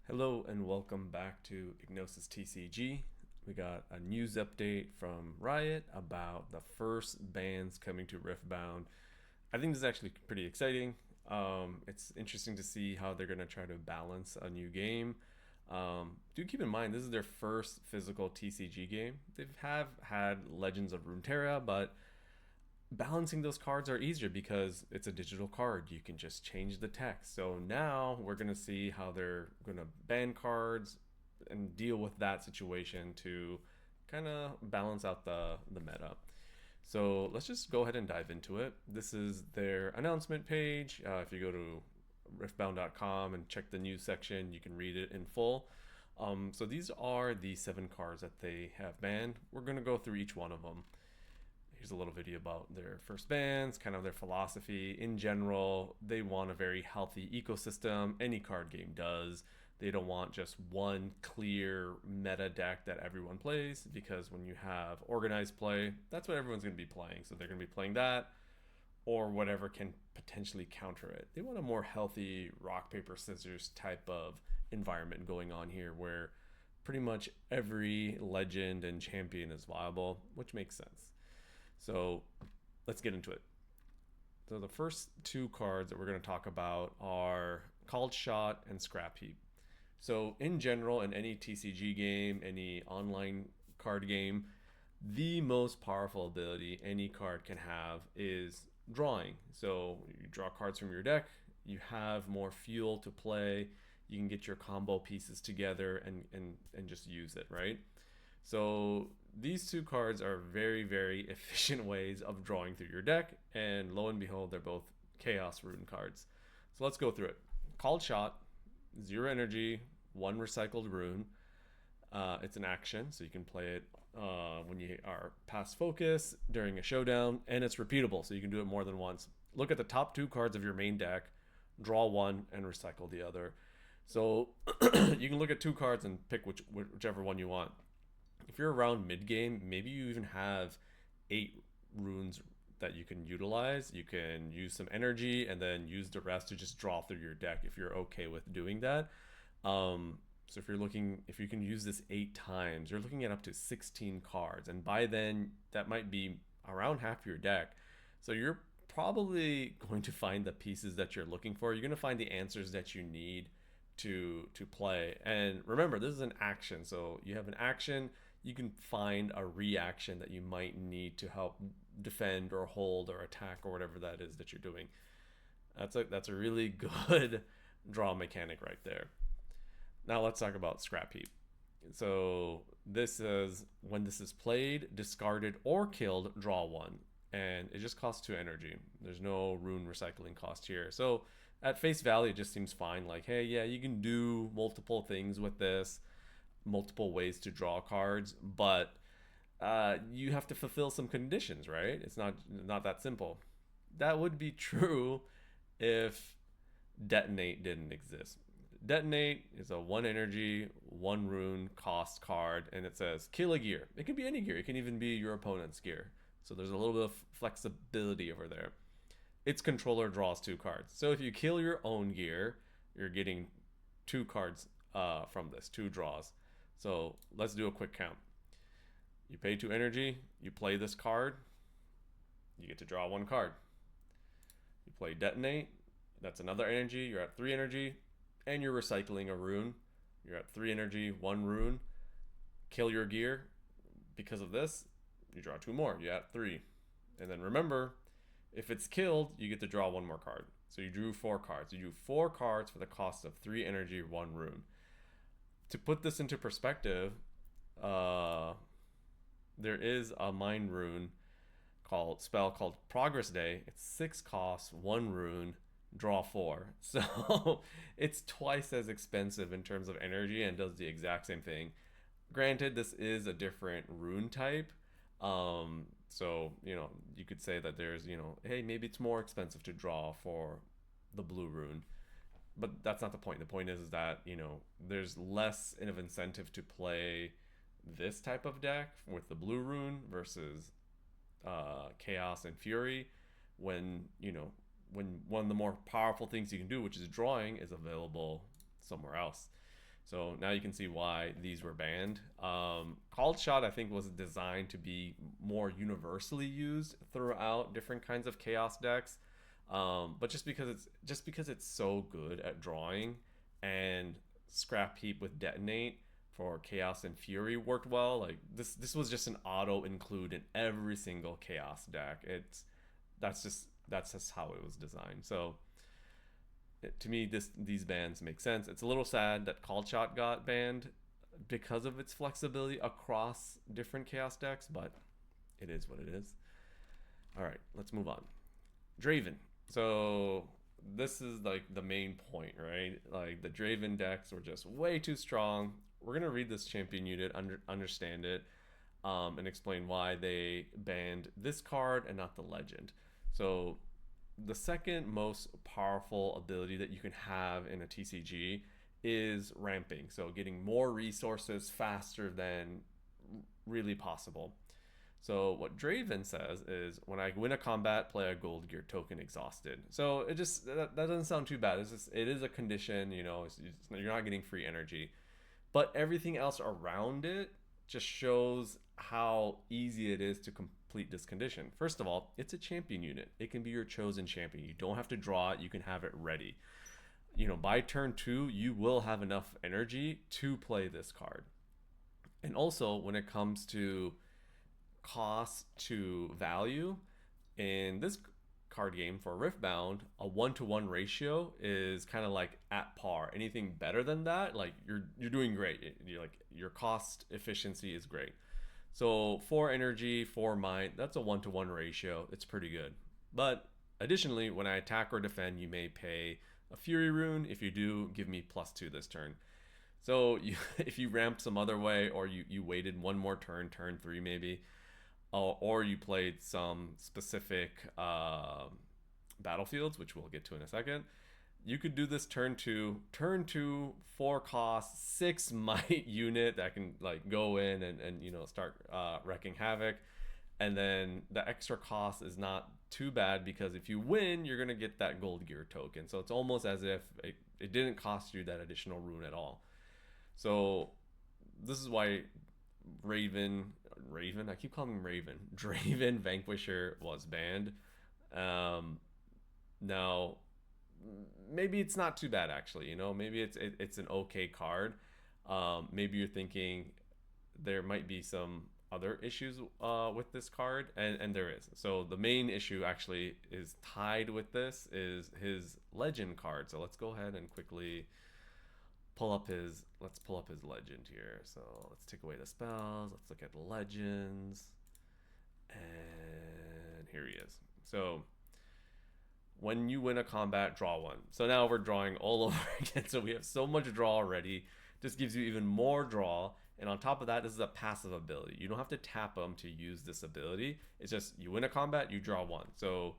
Hello and welcome back to Ignosis TCG. We got a news update from Riot about the first bans coming to Riftbound. I think this is actually pretty exciting. It's interesting to see how they're going to try to balance a new game. Do keep in mind this is their first physical TCG game. They have had Legends of Runeterra, but balancing those cards are easier because it's a digital card. You can just change the text. So now we're going to see how they're going to ban cards and deal with that situation to kind of balance out the meta. So let's just go ahead and dive into it. This is their announcement page. If you go to riftbound.com and check the news section, you can read it in full. So these are the 7 cards that they have banned. We're going to go through each one of them. Here's a little video about their first bans, kind of their philosophy. In general, they want a very healthy ecosystem. Any card game does. They don't want just one clear meta deck that everyone plays, because when you have organized play, that's what everyone's going to be playing. So they're going to be playing that or whatever can potentially counter it. They want a more healthy rock, paper, scissors type of environment going on here where pretty much every legend and champion is viable, which makes sense. So let's get into it. So the first 2 cards that we're going to talk about are Called Shot and Scrap Heap. So in general, in any TCG game, any online card game, the most powerful ability any card can have is drawing. So you draw cards from your deck, you have more fuel to play, you can get your combo pieces together and just use it, right? So these 2 cards are very, very efficient ways of drawing through your deck, and lo and behold, they're both Chaos Rune cards. So let's go through it. Called Shot, 0 energy, 1 recycled rune. It's an action, so you can play it when you are past focus, during a showdown, and it's repeatable, so you can do it more than once. Look at the top 2 cards of your main deck, draw 1, and recycle the other. So you can look at 2 cards and pick whichever one you want. If you're around mid game, maybe you even have 8 runes that you can utilize. You can use some energy and then use the rest to just draw through your deck if you're okay with doing that. So if you can use this 8 times, you're looking at up to 16 cards, and by then that might be around half your deck. So you're probably going to find the pieces that you're looking for. You're going to find the answers that you need to play. And remember, this is an action, so you have an action, you can find a reaction that you might need to help defend or hold or attack or whatever that is that you're doing. That's a really good draw mechanic right there. Now let's talk about Scrap Heap. So this is when this is played, discarded, or killed, draw 1. And it just costs 2 energy. There's no rune recycling cost here. So at face value, it just seems fine. Like, hey, yeah, you can do multiple things with this, multiple ways to draw cards, but you have to fulfill some conditions, right? It's not that simple. That would be true if Detonate didn't exist. Detonate is a 1 energy, 1 rune cost card, and it says kill a gear. It can be any gear. It can even be your opponent's gear. So there's a little bit of flexibility over there. Its controller draws 2 cards. So if you kill your own gear, you're getting 2 cards from this, 2 draws. So let's do a quick count. You pay 2 energy, you play this card, you get to draw 1 card. You play Detonate, that's another energy, you're at 3 energy, and you're recycling a rune. You're at 3 energy, 1 rune. Kill your gear. Because of this, you draw 2 more, you're at 3. And then remember, if it's killed, you get to draw 1 more card. So you drew 4 cards. You drew 4 cards for the cost of 3 energy, 1 rune. To put this into perspective, there is a mind rune spell called Progress Day. It's 6 costs, 1 rune, draw 4. So it's twice as expensive in terms of energy and does the exact same thing. Granted, this is a different rune type. So, you could say that there's, hey, maybe it's more expensive to draw for the blue rune. But that's not the point. The point is that, there's less of incentive to play this type of deck with the blue rune versus Chaos and Fury when one of the more powerful things you can do, which is drawing, is available somewhere else. So now you can see why these were banned. Called Shot, I think, was designed to be more universally used throughout different kinds of chaos decks. But just because it's so good at drawing, and Scrap Heap with Detonate for Chaos and Fury worked well. Like this was just an auto include in every single Chaos deck. That's just how it was designed. So to me, these bans make sense. It's a little sad that Called Shot got banned because of its flexibility across different Chaos decks, but it is what it is. All right, let's move on. Draven. So this is like the main point, right? Like the Draven decks were just way too strong. We're gonna read this champion unit, understand it, and explain why they banned this card and not the legend. So the second most powerful ability that you can have in a TCG is ramping. So getting more resources faster than really possible. So what Draven says is, when I win a combat, play a gold gear token exhausted. So it just that doesn't sound too bad. It is a condition, you know. You're not getting free energy, but everything else around it just shows how easy it is to complete this condition. First of all, it's a champion unit. It can be your chosen champion. You don't have to draw it. You can have it ready. You know, by turn 2, you will have enough energy to play this card. And also, when it comes to cost to value, in this card game for Riftbound, a 1-to-1 ratio is kind of like at par. Anything better than that, like you're doing great. You're like, your cost efficiency is great. So 4 energy, 4 might, that's a 1-to-1 ratio. It's pretty good. But additionally, when I attack or defend, you may pay a Fury rune. If you do, give me +2 this turn. So if you ramp some other way, or you waited one more turn 3 maybe, or you played some specific battlefields, which we'll get to in a second, you could do this turn 2, 4 cost, 6 might unit that can like go in and you know, start wrecking havoc. And then the extra cost is not too bad, because if you win, you're gonna get that gold gear token. So it's almost as if it didn't cost you that additional rune at all. So this is why Raven, I keep calling him Raven. Draven Vanquisher was banned. Now, maybe it's not too bad actually. You know, maybe it's an okay card. Maybe you're thinking there might be some other issues with this card, and there is. So the main issue actually is tied with this is his legend card. So let's go ahead and quickly pull up his legend here. So let's take away the spells. Let's look at the legends. And here he is. So when you win a combat, draw 1. So now we're drawing all over again. So we have so much draw already. This gives you even more draw. And on top of that, this is a passive ability. You don't have to tap them to use this ability. It's just, you win a combat, you draw 1. So,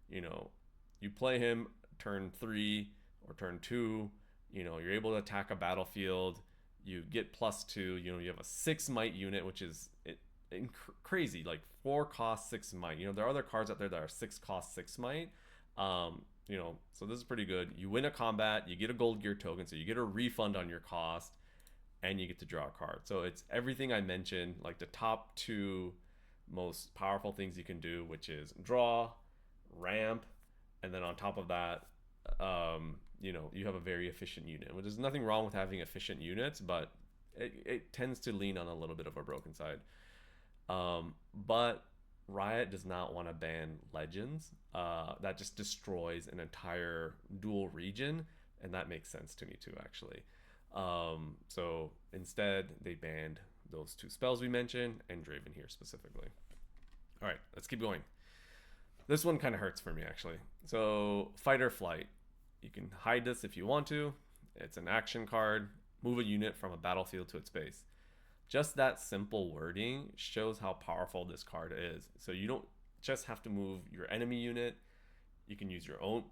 you know, you play him turn 3 or turn 2, you know, you're able to attack a battlefield, you get +2, you know, you have a 6 might unit, which is crazy, like 4 cost 6 might. You know, there are other cards out there that are 6 cost 6 might. You know, so this is pretty good. You win a combat, you get a gold gear token, so you get a refund on your cost, and you get to draw a card. So it's everything I mentioned, like the top 2 most powerful things you can do, which is draw, ramp, and then on top of that, you know, you have a very efficient unit. Well, there's nothing wrong with having efficient units, but it tends to lean on a little bit of a broken side. But Riot does not want to ban legends. That just destroys an entire dual region, and that makes sense to me too, actually. So instead, they banned those 2 spells we mentioned, and Draven here specifically. All right, let's keep going. This one kind of hurts for me, actually. So Fight or Flight. You can hide this if you want to. It's an action card. Move a unit from a battlefield to its base. Just that simple wording shows how powerful this card is. So you don't just have to move your enemy unit. You can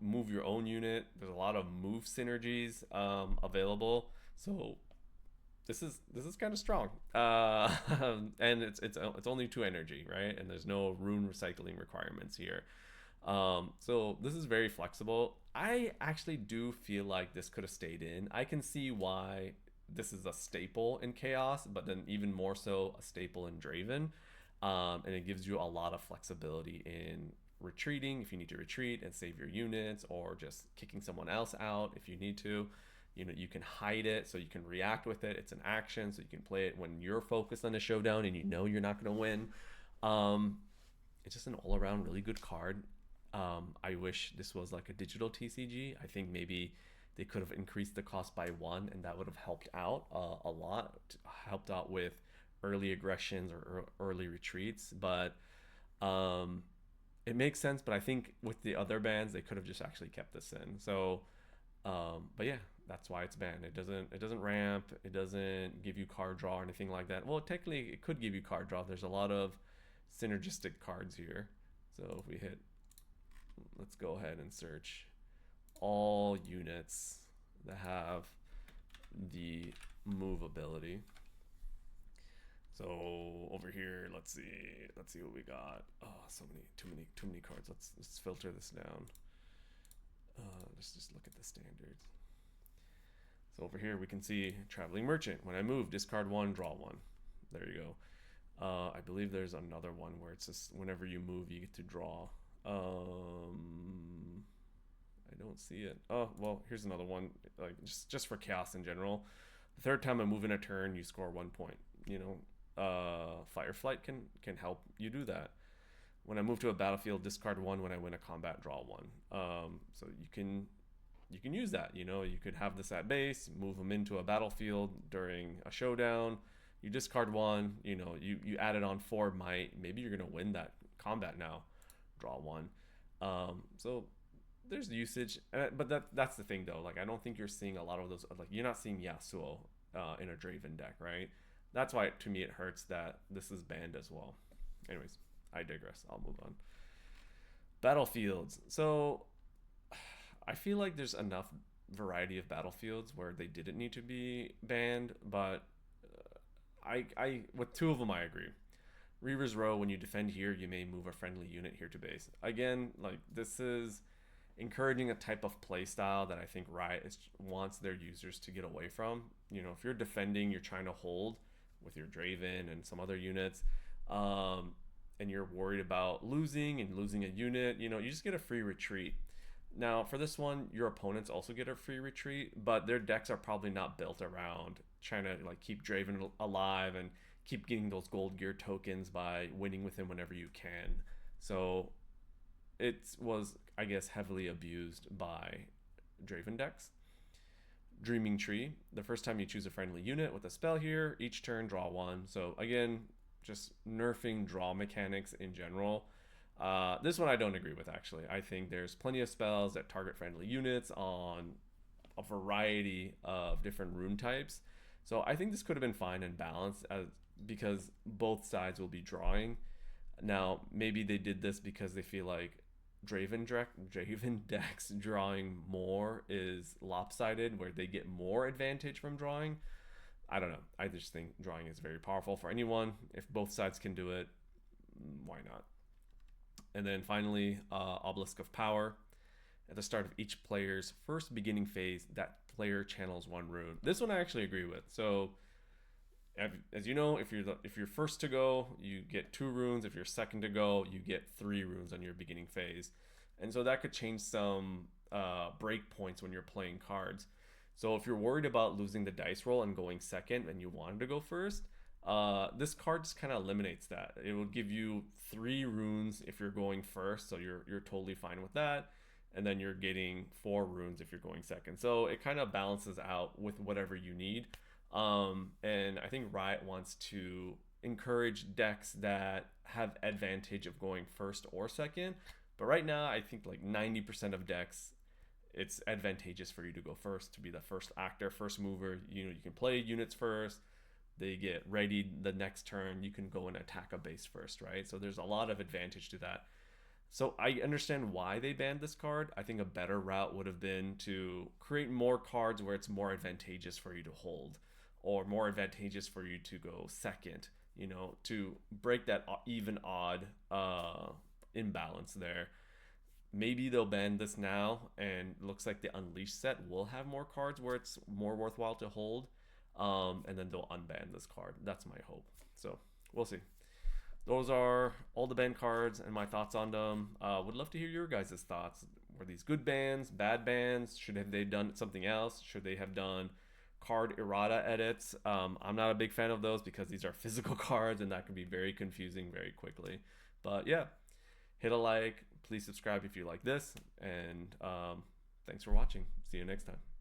move your own unit. There's a lot of move synergies available. So this is kind of strong. And it's only 2 energy, right? And there's no rune recycling requirements here. So this is very flexible. I actually do feel like this could have stayed in. I can see why this is a staple in Chaos, but then even more so a staple in Draven. And it gives you a lot of flexibility in retreating if you need to retreat and save your units, or just kicking someone else out if you need to. You know, you can hide it so you can react with it. It's an action, so you can play it when you're focused on a showdown and you know you're not going to win. It's just an all-around really good card. I wish this was like a digital TCG. I think maybe they could have increased the cost by one, and that would have helped out a lot, helped out with early aggressions or early retreats. But it makes sense. But I think with the other bans, they could have just actually kept this in. So, but yeah, that's why it's banned. It doesn't ramp. It doesn't give you card draw or anything like that. Well, technically, it could give you card draw. There's a lot of synergistic cards here. So if we hit, let's go ahead and search all units that have the move ability. So over here, let's see what we got. Oh, too many cards. Let's filter this down. Let's just look at the standards. So over here we can see Traveling Merchant. When I move, discard one, draw one. There you go. I believe there's another one where it's just whenever you move, you get to draw. I don't see it. Oh, well, here's another one. Like just for Chaos in general. The third time I move in a turn, you score 1 point. You know, Fireflight can help you do that. When I move to a battlefield, discard one. When I win a combat, draw one. So you can use that. You know, you could have this at base, move them into a battlefield during a showdown. You discard one. You know, you add it on 4 might. Maybe you're gonna win that combat now. Draw one. So there's usage, but that's the thing though. Like I don't think you're seeing a lot of those. Like you're not seeing Yasuo in a Draven deck, right? That's why to me it hurts that this is banned as well. Anyways, I digress. I'll move on. Battlefields. So I feel like there's enough variety of battlefields where they didn't need to be banned, but I with 2 of them I agree. Reaver's Row, when you defend here, you may move a friendly unit here to base. Again, like this is encouraging a type of play style that I think Riot wants their users to get away from. You know, if you're defending, you're trying to hold with your Draven and some other units, and you're worried about losing a unit, you know, you just get a free retreat. Now, for this one, your opponents also get a free retreat, but their decks are probably not built around trying to like keep Draven alive and keep getting those gold gear tokens by winning with him whenever you can. So it was, I guess, heavily abused by Draven decks. Dreaming Tree. The first time you choose a friendly unit with a spell here, each turn draw one. So again, just nerfing draw mechanics in general. This one I don't agree with, actually. I think there's plenty of spells that target friendly units on a variety of different rune types. So I think this could have been fine and balanced because both sides will be drawing. Now, maybe they did this because they feel like Draven decks drawing more is lopsided, where they get more advantage from drawing. I don't know. I just think drawing is very powerful for anyone. If both sides can do it, why not? And then finally, Obelisk of Power. At the start of each player's first beginning phase, that player channels 1 rune. This one I actually agree with. So, as you know, if you're first to go, you get 2 runes. If you're second to go, you get 3 runes on your beginning phase. And so that could change some break points when you're playing cards. So if you're worried about losing the dice roll and going second and you wanted to go first, this card just kind of eliminates that. It will give you 3 runes if you're going first, so you're totally fine with that. And then you're getting 4 runes if you're going second. So it kind of balances out with whatever you need. And I think Riot wants to encourage decks that have advantage of going first or second. But right now, I think like 90% of decks, it's advantageous for you to go first, to be the first actor, first mover. You know, you can play units first. They get ready the next turn. You can go and attack a base first, right? So there's a lot of advantage to that. So I understand why they banned this card. I think a better route would have been to create more cards where it's more advantageous for you to hold, or more advantageous for you to go second, you know, to break that even odd imbalance there. Maybe they'll ban this now, and looks like the Unleashed set will have more cards where it's more worthwhile to hold. and then they'll unban this card. That's my hope. So we'll see. Those are all the ban cards and my thoughts on them. Would love to hear your guys' thoughts. Were these good bans, bad bans? Should have they done something else? Should they have done card errata edits? I'm not a big fan of those because these are physical cards and that can be very confusing very quickly. But yeah, hit a like. Please subscribe if you like this. And thanks for watching. See you next time.